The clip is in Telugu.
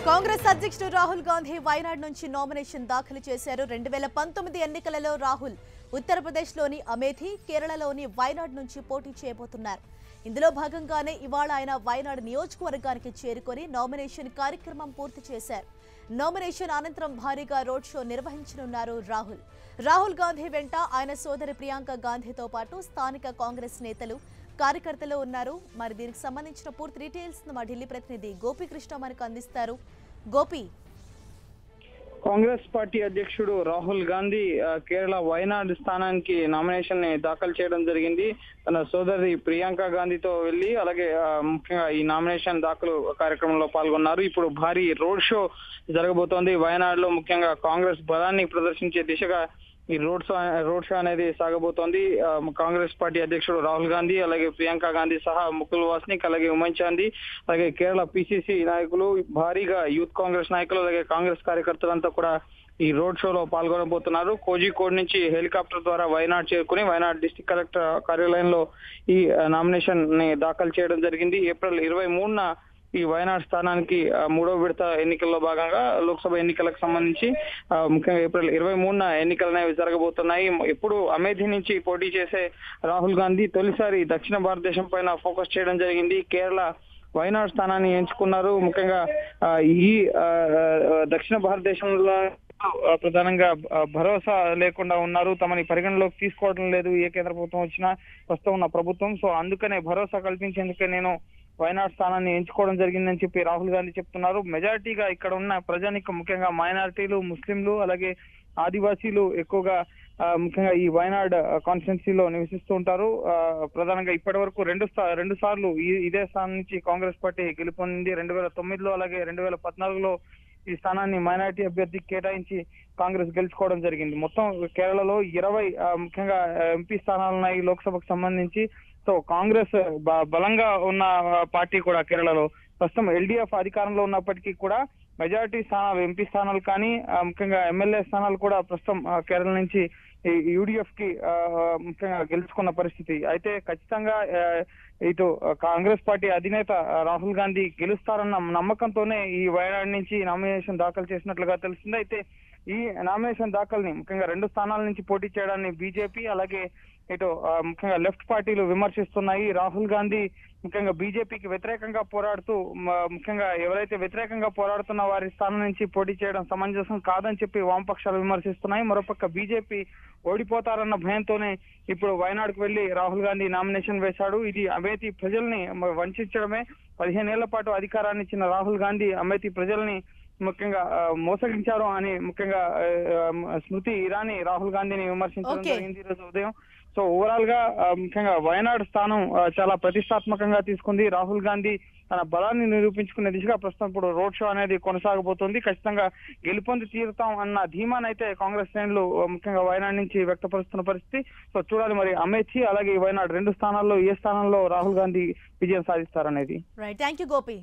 కాంగ్రెస్ అధ్యక్షుడు రాహుల్ గాంధీ వయనాడ్ నుంచి నామినేషన్ దాఖలు చేశారు. 2019 ఎన్నికలలో రాహుల్ ఉత్తరప్రదేశ్లోని అమేథీ, కేరళలోని వయనాడ్ నుంచి పోటీ చేయబోతున్నారు. ఇందులో భాగంగానే ఇవాళ ఆయన వయనాడ్ నియోజకవర్గానికి చేరుకొని నామినేషన్ కార్యక్రమం పూర్తి చేశారు. నామినేషన్ అనంతరం భారీగా రోడ్ షో నిర్వహించనున్నారు రాహుల్ గాంధీ వెంట ఆయన సోదరి ప్రియాంక గాంధీతో పాటు స్థానిక కాంగ్రెస్ నేతలు, కార్యకర్తలు ఉన్నారు. మరి దీనికి సంబంధించిన పూర్తి డీటెయిల్స్ మా ఢిల్లీ ప్రతినిధి గోపీకృష్ణ మనకు అందిస్తారు. గోపి, కాంగ్రెస్ పార్టీ అధ్యక్షుడు రాహుల్ గాంధీ కేరళ వయనాడ్ స్థానానికి నామినేషన్ ని దాఖలు చేయడం జరిగింది. తన సోదరి ప్రియాంక గాంధీతో వెళ్లి అలాగే ముఖ్యంగా ఈ నామినేషన్ దాఖలు కార్యక్రమంలో పాల్గొన్నారు. ఇప్పుడు భారీ రోడ్ షో జరగబోతోంది. వయనాడ్ లో ముఖ్యంగా కాంగ్రెస్ బలాన్ని ప్రదర్శించే దిశగా ఈ రోడ్ షో అనేది సాగబోతోంది. కాంగ్రెస్ పార్టీ అధ్యక్షుడు రాహుల్ గాంధీ అలాగే ప్రియాంక గాంధీ సహా ముకుల్ వాస్నిక్ అలాగే ఉమన్ చాందీ అలాగే కేరళ పిసిసి నాయకులు, భారీగా యూత్ కాంగ్రెస్ నాయకులు అలాగే కాంగ్రెస్ కార్యకర్తలంతా కూడా ఈ రోడ్ షోలో పాల్గొనబోతున్నారు. కోజికోడ్ నుంచి హెలికాప్టర్ ద్వారా వయనాడ్ చేరుకుని వయనాడ్ డిస్ట్రిక్ట్ కలెక్టర్ కార్యాలయంలో ఈ నామినేషన్ ని దాఖలు చేయడం జరిగింది. ఏప్రిల్ 23న ఈ వయనాడ్ స్థానానికి మూడవ విడత ఎన్నికల్లో భాగంగా లోక్సభ ఎన్నికలకు సంబంధించి ముఖ్యంగా ఏప్రిల్ 23న ఎన్నికలు అనేవి జరగబోతున్నాయి. ఇప్పుడు అమేథీ నుంచి పోటీ చేసే రాహుల్ గాంధీ తొలిసారి దక్షిణ భారతదేశం పైన ఫోకస్ చేయడం జరిగింది. కేరళ వయనాడ్ స్థానాన్ని ఎంచుకున్నారు. ముఖ్యంగా ఈ దక్షిణ భారతదేశంలో ప్రధానంగా భరోసా లేకుండా ఉన్నారు. తమని పరిగణలోకి తీసుకోవడం లేదు ఏ కేంద్ర ప్రభుత్వం వచ్చినా ప్రస్తుతం ఉన్న ప్రభుత్వం. సో అందుకనే భరోసా కల్పించేందుకే నేను వయనాడ్ స్థానాన్ని ఎంచుకోవడం జరిగిందని చెప్పి రాహుల్ గాంధీ చెప్తున్నారు. మెజారిటీగా ఇక్కడ ఉన్న ప్రజానికం, ముఖ్యంగా మైనారిటీలు, ముస్లింలు అలాగే ఆదివాసీలు ఎక్కువగా ముఖ్యంగా ఈ వయనాడ్ కాన్స్టిట్యున్సీలో నివసిస్తూ ఉంటారు. ప్రధానంగా ఇప్పటి వరకు రెండు సార్లు ఇదే స్థానం నుంచి కాంగ్రెస్ పార్టీ గెలుపొందింది. 2009లో అలాగే 2014లో ఈ స్థానాన్ని మైనారిటీ అభ్యర్థికి కేటాయించి కాంగ్రెస్ గెలుచుకోవడం జరిగింది. మొత్తం కేరళలో 20 ముఖ్యంగా ఎంపీ స్థానాలు ఉన్నాయి లోక్సభకు సంబంధించి. సో కాంగ్రెస్ బలంగా ఉన్న పార్టీ కూడా కేరళలో. ప్రస్తుతం ఎల్డీఎఫ్ అధికారంలో ఉన్నప్పటికీ కూడా మెజారిటీ స్థానాలు, ఎంపీ స్థానాలు కానీ ముఖ్యంగా ఎమ్మెల్యే స్థానాలు కూడా ప్రస్తుతం కేరళ నుంచి యూడిఎఫ్ కి ముఖ్యంగా గెలుచుకున్న పరిస్థితి. అయితే ఖచ్చితంగా ఇటు కాంగ్రెస్ పార్టీ అధినేత రాహుల్ గాంధీ గెలుస్తారన్న నమ్మకంతోనే ఈ వయనాడ్ నుంచి నామినేషన్ దాఖలు చేసినట్లుగా తెలిసింది. అయితే ఈ నామినేషన్ దాఖల్ని ముఖ్యంగా 2 స్థానాల నుంచి పోటీ చేయడాన్ని బీజేపీ అలాగే ఇటు ముఖ్యంగా లెఫ్ట్ పార్టీలు విమర్శిస్తున్నాయి. రాహుల్ గాంధీ ముఖ్యంగా బీజేపీకి వ్యతిరేకంగా పోరాడుతూ ముఖ్యంగా ఎవరైతే వ్యతిరేకంగా పోరాడుతున్న వారి స్థానం నుంచి పోటీ చేయడం సమంజసం కాదని చెప్పి వామపక్షాలు విమర్శిస్తున్నాయి. మరోపక్క బీజేపీ ఓడిపోతారన్న భయంతోనే ఇప్పుడు వయనాడ్కు వెళ్లి రాహుల్ గాంధీ నామినేషన్ వేశాడు. ఇది అమేథీ ప్రజల్ని వంచడమే. 15 ఏళ్ల పాటు అధికారాన్ని ఇచ్చిన రాహుల్ గాంధీ అమేథీ ప్రజల్ని ముఖ్యంగా మోసగించారు అని ముఖ్యంగా స్మృతి ఇరానీ రాహుల్ గాంధీని విమర్శించడం జరిగింది ఈ రోజు ఉదయం. సో ఓవరాల్ గా ముఖ్యంగా వయనాడ్ స్థానం చాలా ప్రతిష్టాత్మకంగా తీసుకుంది. రాహుల్ గాంధీ తన బలాన్ని నిరూపించుకునే దిశగా ప్రస్తుతం ఇప్పుడు రోడ్ షో అనేది కొనసాగబోతోంది. ఖచ్చితంగా గెలుపొంది తీరుతాం అన్న ధీమానైతే కాంగ్రెస్ శ్రేణులు ముఖ్యంగా వయనాడ్ నుంచి వ్యక్తపరుస్తున్న పరిస్థితి. సో చూడాలి మరి అమేథీ అలాగే వయనాడ్ 2 స్థానాల్లో ఏ స్థానంలో రాహుల్ గాంధీ విజయం సాధిస్తారనేది. Right, thank you Gopi.